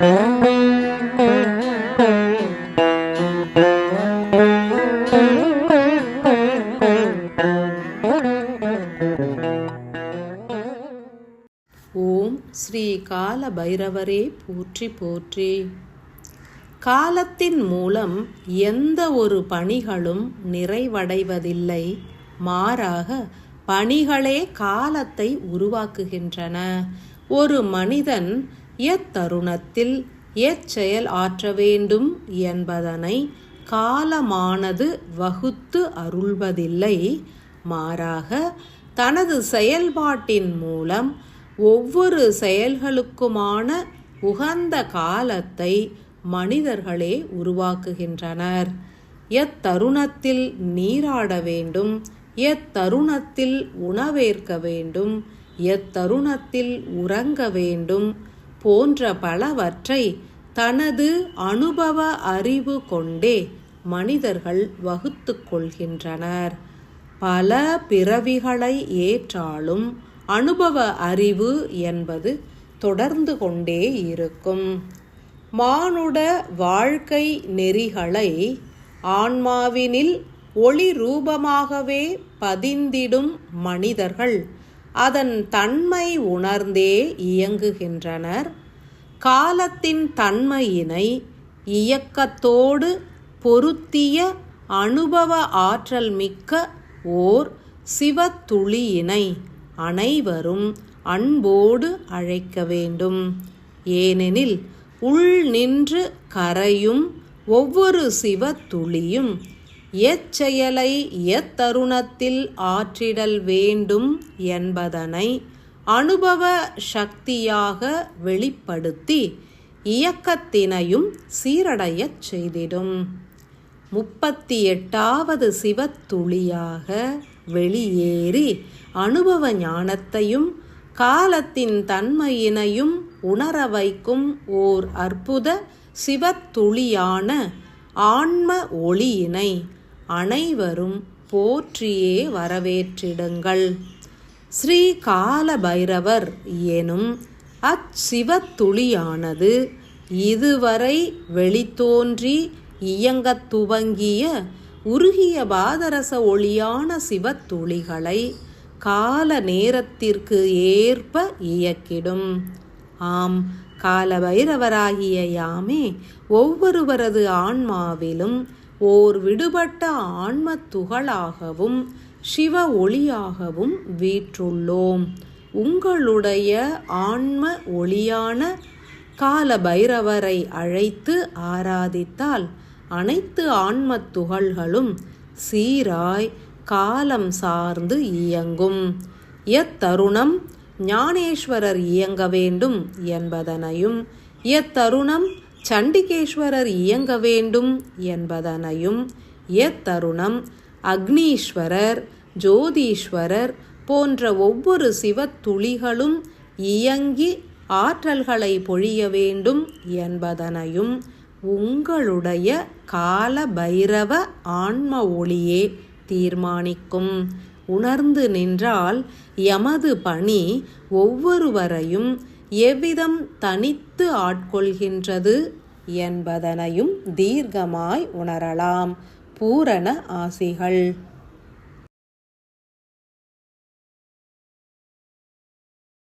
ஓம் ஸ்ரீ கால பைரவரே போற்றி போற்றி. காலத்தின் மூலம் எந்த ஒரு பணிகளும் நிறைவடைவதில்லை. மாறாக பணிகளே காலத்தை உருவாக்குகின்றன. ஒரு மனிதன் எத்தருணத்தில் எச்செயல் ஆற்ற வேண்டும் என்பதனை காலமானது வகுத்து அருள்வதில்லை. மாறாக தனது செயல்பாட்டின் மூலம் ஒவ்வொரு செயல்களுக்குமான உகந்த காலத்தை மனிதர்களே உருவாக்குகின்றனர். எத்தருணத்தில் நீராட வேண்டும், எத்தருணத்தில் உணவேற்க வேண்டும், எத்தருணத்தில் உறங்க வேண்டும் போன்ற பலவற்றை தனது அனுபவ அறிவு கொண்டே மனிதர்கள் வகுத்து கொள்கின்றனர். பல பிறவிகளை ஏற்றாலும் அனுபவ அறிவு என்பது தொடர்ந்து கொண்டே இருக்கும். மானுட வாழ்க்கை நெறிகளை ஆன்மாவினில் ஒளி ரூபமாகவே பதிந்திடும் மனிதர்கள் அதன் தன்மை உணர்ந்தே இயங்குகின்றனர். காலத்தின் தன்மையினை இயக்கத்தோடு பொருத்திய அனுபவ ஆற்றல் மிக்க ஓர் சிவத்துளியினை அனைவரும் அன்போடு அழைக்க வேண்டும். ஏனெனில் உள் நின்று கரையும் ஒவ்வொரு சிவத்துளியும் எச்செயலை எத்தருணத்தில் ஆற்றிடல் வேண்டும் என்பதனை அனுபவ சக்தியாக வெளிப்படுத்தி இயக்கத்தினையும் சீரடையச் செய்திடும். 38வது சிவத்துளியாக வெளியேறி அனுபவ ஞானத்தையும் காலத்தின் தன்மையினையும் உணர வைக்கும் ஓர் அற்புத சிவத்துளியான ஆன்ம ஒளியினை அனைவரும் போற்றியே வரவேற்றிடுங்கள். ஸ்ரீ கால பைரவர் எனும் அச்சிவத்துளியானது இதுவரை வெளித்தோன்றி இயங்கத் துவங்கிய உருகிய பாதரச ஒளியான சிவத்துளிகளை கால நேரத்திற்கு ஏற்ப இயக்கிடும். ஆம், கால பைரவராகிய யாமே ஒவ்வொருவரது ஆன்மாவிலும் ஓர் விடுபட்ட ஆன்ம துகளாகவும் சிவ ஒளியாகவும் வீற்றுள்ளோம். உங்களுடைய ஆன்ம ஒளியான கால பைரவரை அழைத்து ஆராதித்தால் அனைத்து ஆன்ம துகள்களும் சீராய் காலம் சார்ந்து இயங்கும். எத்தருணம் ஞானேஸ்வரர் இயங்க வேண்டும் என்பதனையும் எத்தருணம் சண்டிகேஸ்வரர் இயங்க வேண்டும் என்பதனையும் எத்தருணம் அக்னீஸ்வரர் ஜோதீஸ்வரர் போன்ற ஒவ்வொரு சிவத்துளிகளும் இயங்கி ஆற்றல்களை பொழிய வேண்டும் என்பதனையும் உங்களுடைய கால பைரவ ஆன்ம ஒளியே தீர்மானிக்கும். உணர்ந்து நின்றால் எமது பணி ஒவ்வொருவரையும் எவ்விதம் தனித்து ஆட்கொள்கின்றது என்பதனையும் தீர்க்கமாய் உணரலாம். பூரண ஆசிகள்.